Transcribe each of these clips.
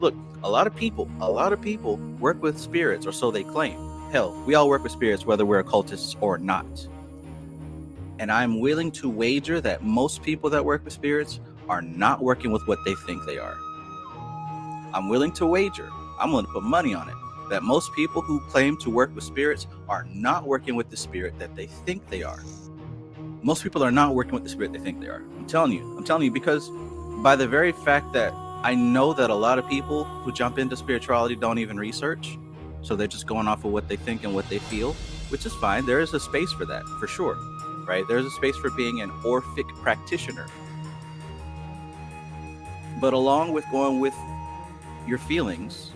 Look, a lot of people work with spirits, or so they claim. Hell, we all work with spirits whether we're occultists or not. And I'm willing to wager that most people that work with spirits are not working with what they think they are. I'm willing to wager, I'm willing to put money on it, that most people who claim to work with spirits are not working with the spirit that they think they are. Most people are not working with the spirit they think they are. I'm telling you, because by the very fact that I know that a lot of people who jump into spirituality don't even research, so they're just going off of what they think and what they feel, which is fine. There is a space for that, for sure, right? There's a space for being an Orphic practitioner. But along with going with your feelings,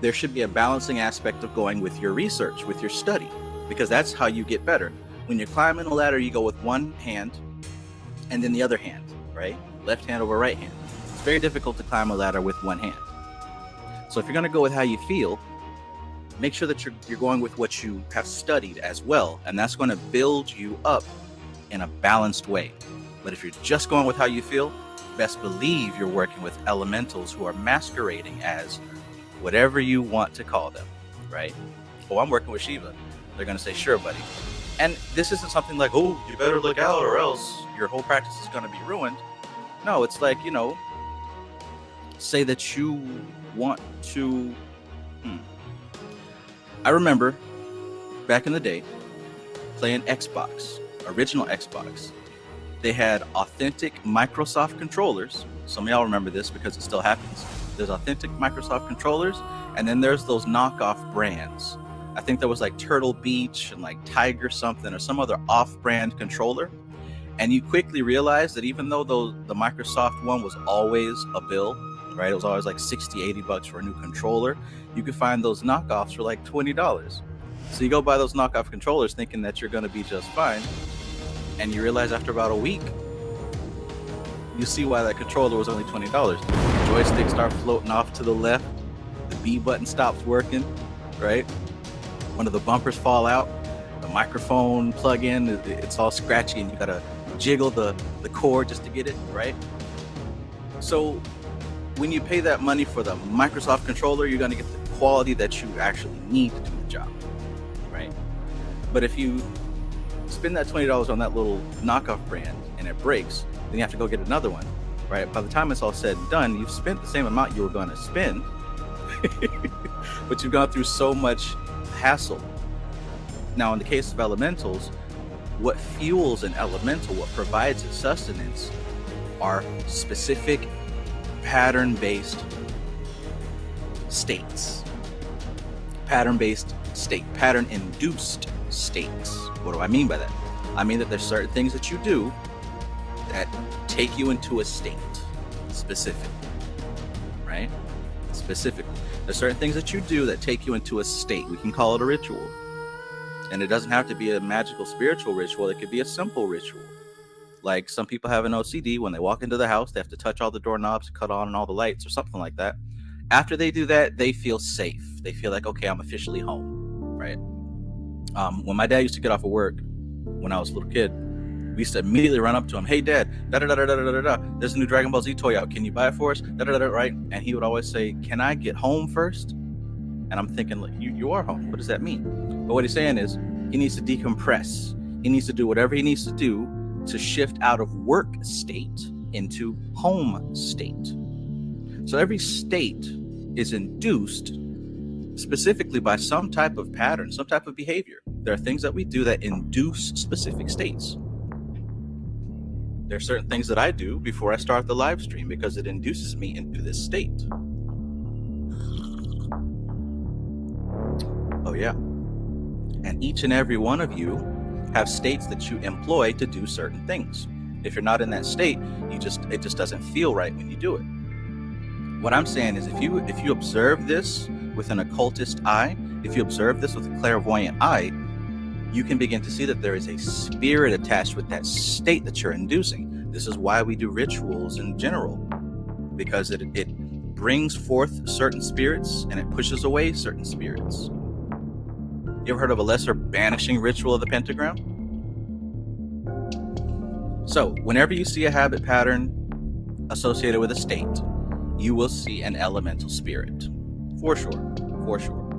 there should be a balancing aspect of going with your research, with your study, because that's how you get better. When you're climbing a ladder, you go with one hand and then the other hand, right? Left hand over right hand. It's very difficult to climb a ladder with one hand. So if you're going to go with how you feel, make sure that you're going with what you have studied as well, and that's going to build you up in a balanced way. But if you're just going with how you feel, best believe you're working with elementals who are masquerading as whatever you want to call them, right? Oh, I'm working with Shiva. They're going to say, sure, buddy. And this isn't something like, oh, you better look out or else your whole practice is going to be ruined. No, it's like, say that you want to... I remember back in the day playing Xbox, original Xbox. They had authentic Microsoft controllers. Some of y'all remember this because it still happens. There's authentic Microsoft controllers, and then there's those knockoff brands. I think there was like Turtle Beach and like Tiger something or some other off-brand controller. And you quickly realize that even though the Microsoft one was always a bill, right? It was always like $60, $80 for a new controller. You could find those knockoffs for like $20. So you go buy those knockoff controllers thinking that you're going to be just fine. And you realize after about a week, you see why that controller was only $20. The joystick starts floating off to the left. The B button stops working, right? One of the bumpers fall out. The microphone plug-in, it's all scratchy and you got to jiggle the cord just to get it, right? So when you pay that money for the Microsoft controller, you're going to get the quality that you actually need to do the job, right? But if you spend that $20 on that little knockoff brand and it breaks, then you have to go get another one, right? By the time it's all said and done, you've spent the same amount you were going to spend, but you've gone through so much hassle. Now, in the case of elementals, what fuels an elemental, what provides its sustenance, are specific pattern-based states. Pattern-induced states. What do I mean by that? I mean that there's certain things that you do that take you into a state, specifically, right? Specifically. There's certain things that you do that take you into a state. We can call it a ritual. And it doesn't have to be a magical spiritual ritual. It could be a simple ritual. Like some people have an OCD. When they walk into the house, they have to touch all the doorknobs, cut on all the lights or something like that. After they do that, they feel safe. They feel like, okay, I'm officially home, right? When my dad used to get off of work, when I was a little kid, we used to immediately run up to him. Hey, Dad, there's a new Dragon Ball Z toy out. Can you buy it for us? Right? And he would always say, can I get home first? And I'm thinking, look, you are home. What does that mean? But what he's saying is he needs to decompress. He needs to do whatever he needs to do to shift out of work state into home state. So every state is induced specifically by some type of pattern, some type of behavior. There are things that we do that induce specific states. There are certain things that I do before I start the live stream because it induces me into this state. Oh yeah. And each and every one of you have states that you employ to do certain things. If you're not in that state, it just doesn't feel right when you do it. What I'm saying is if you observe this with an occultist eye, if you observe this with a clairvoyant eye, you can begin to see that there is a spirit attached with that state that you're inducing. This is why we do rituals in general, because it brings forth certain spirits and it pushes away certain spirits. You ever heard of a lesser banishing ritual of the pentagram? So whenever you see a habit pattern associated with a state, you will see an elemental spirit. For sure. For sure.